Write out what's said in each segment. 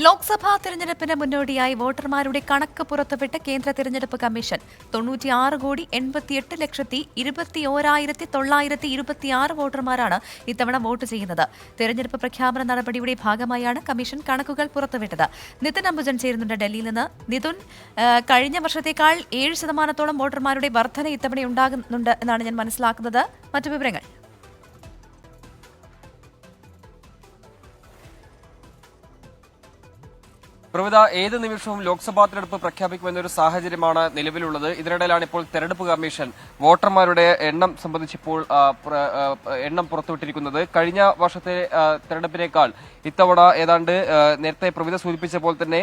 ലോക്സഭാ തെരഞ്ഞെടുപ്പിന് മുന്നോടിയായി വോട്ടർമാരുടെ കണക്ക് പുറത്തുവിട്ട കേന്ദ്ര തെരഞ്ഞെടുപ്പ് കമ്മീഷൻ 96,88,21,926 വോട്ടർമാരാണ് ഇത്തവണ വോട്ട് ചെയ്യുന്നത്. തെരഞ്ഞെടുപ്പ് പ്രഖ്യാപന നടപടിയുടെ ഭാഗമായാണ് കമ്മീഷൻ കണക്കുകൾ പുറത്തുവിട്ടത്. നിതിൻ അംബുജൻ ചേരുന്നുണ്ട് ഡൽഹിയിൽ നിന്ന്. നിതിൻ, കഴിഞ്ഞ വർഷത്തേക്കാൾ 7% വോട്ടർമാരുടെ വർധന ഇത്തവണ ഉണ്ടാകുന്നുണ്ട് എന്നാണ് ഞാൻ മനസ്സിലാക്കുന്നത്. മറ്റു വിവരങ്ങൾ? പ്രവിത, ഏത് നിമിഷവും ലോക്സഭാ തെരഞ്ഞെടുപ്പ് പ്രഖ്യാപിക്കുമെന്നൊരു സാഹചര്യമാണ് നിലവിലുള്ളത്. ഇതിനിടയിലാണ് ഇപ്പോൾ തെരഞ്ഞെടുപ്പ് കമ്മീഷൻ വോട്ടർമാരുടെ എണ്ണം സംബന്ധിച്ചിപ്പോൾ എണ്ണം പുറത്തുവിട്ടിരിക്കുന്നത്. കഴിഞ്ഞ വർഷത്തെ തെരഞ്ഞെടുപ്പിനേക്കാൾ ഇത്തവണ ഏതാണ്ട് നേരത്തെ പ്രവിത സൂചിപ്പിച്ച പോലെ തന്നെ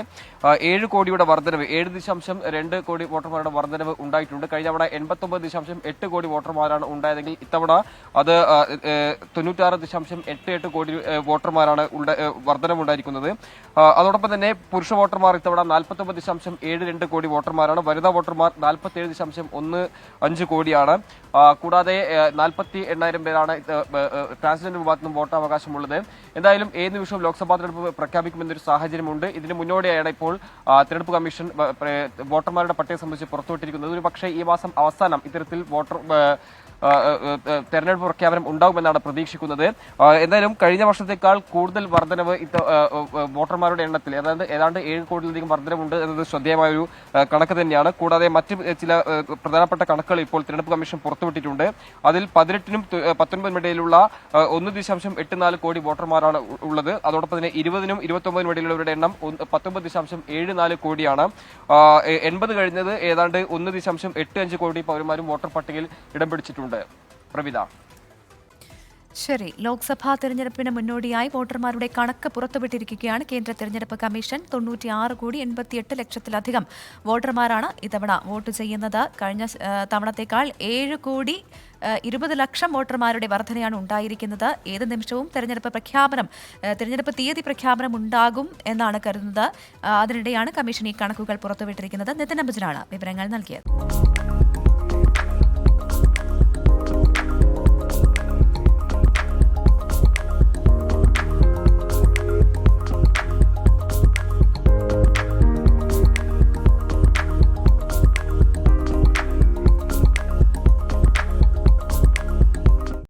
7 കോടിയുടെ വർധനവ്, 7.2 കോടി വോട്ടർമാരുടെ വർധനവ് ഉണ്ടായിട്ടുണ്ട്. കഴിഞ്ഞ തവണ 89.8 കോടി വോട്ടർമാരാണ് ഉണ്ടായതെങ്കിൽ ഇത്തവണ അത് 96.88 കോടി വോട്ടർമാരാണ് വർധനവുണ്ടായിരിക്കുന്നത്. അതോടൊപ്പം തന്നെ പുരുഷ വോട്ടർമാർ ഇത്തവണ 49.72 കോടി വോട്ടർമാരാണ്. വനിതാ വോട്ടർമാർ 47.15 കോടിയാണ്. കൂടാതെ 48,000 പേരാണ് ട്രാൻസ്ജെൻഡർ വിഭാഗത്തിനും വോട്ടവകാശമുള്ളത്. എന്തായാലും ഏത് നിമിഷവും ലോക്സഭാ തെരഞ്ഞെടുപ്പ് പ്രഖ്യാപിക്കുമെന്നൊരു സാഹചര്യമുണ്ട്. ഇതിന് മുന്നോടിയായാണ് ഇപ്പോൾ തെരഞ്ഞെടുപ്പ് കമ്മീഷൻ വോട്ടർമാരുടെ പട്ടിക സംബന്ധിച്ച് പുറത്തുവിട്ടിരിക്കുന്നത്. ഒരു പക്ഷേ ഈ മാസം അവസാനം ഇത്തരത്തിൽ തെരഞ്ഞെടുപ്പ് പ്രഖ്യാപനം ഉണ്ടാകുമെന്നാണ് പ്രതീക്ഷിക്കുന്നത്. എന്തായാലും കഴിഞ്ഞ വർഷത്തേക്കാൾ കൂടുതൽ വർധനവ് വോട്ടർമാരുടെ എണ്ണത്തിൽ ഏതാണ്ട് 7 കോടിയിലധികം വർധനവുണ്ട് എന്നത് ശ്രദ്ധേയമായൊരു കണക്ക് തന്നെയാണ്. കൂടാതെ മറ്റ് ചില പ്രധാനപ്പെട്ട കണക്കുകൾ ഇപ്പോൾ തെരഞ്ഞെടുപ്പ് കമ്മീഷൻ പുറത്തുവിട്ടിട്ടുണ്ട്. അതിൽ 18നും 19നും ഇടയിലുള്ള 1.84 കോടി വോട്ടർമാരാണ് ഉള്ളത്. അതോടൊപ്പം തന്നെ 20നും 29നും ഇടയിലുള്ളവരുടെ എണ്ണം 19.74 കോടിയാണ്. 80 കഴിഞ്ഞത് ഏതാണ്ട് 1.85 കോടി പൗരന്മാരും വോട്ടർ പട്ടികയിൽ ഇടം പിടിച്ചിട്ടുണ്ട്. പ്രവിത, ശരി. ലോക്സഭാ തെരഞ്ഞെടുപ്പിന് മുന്നോടിയായി വോട്ടർമാരുടെ കണക്ക് പുറത്തുവിട്ടിരിക്കുകയാണ് കേന്ദ്ര തെരഞ്ഞെടുപ്പ് കമ്മീഷൻ. 96,88,00,000-ലധികം വോട്ടർമാരാണ് ഇത്തവണ വോട്ട് ചെയ്യുന്നത്. കഴിഞ്ഞ തവണത്തേക്കാൾ 7,20,00,000 വോട്ടർമാരുടെ വർധനയാണ് ഉണ്ടായിരിക്കുന്നത്. ഏത് നിമിഷവും തെരഞ്ഞെടുപ്പ് തീയതി പ്രഖ്യാപനം ഉണ്ടാകും എന്നാണ് കരുതുന്നത്. അതിനിടെയാണ് കമ്മീഷൻ ഈ കണക്കുകൾ പുറത്തുവിട്ടിരിക്കുന്നത്. നിതിൻ അംബുജനാണ് വിവരങ്ങൾ നൽകിയത്.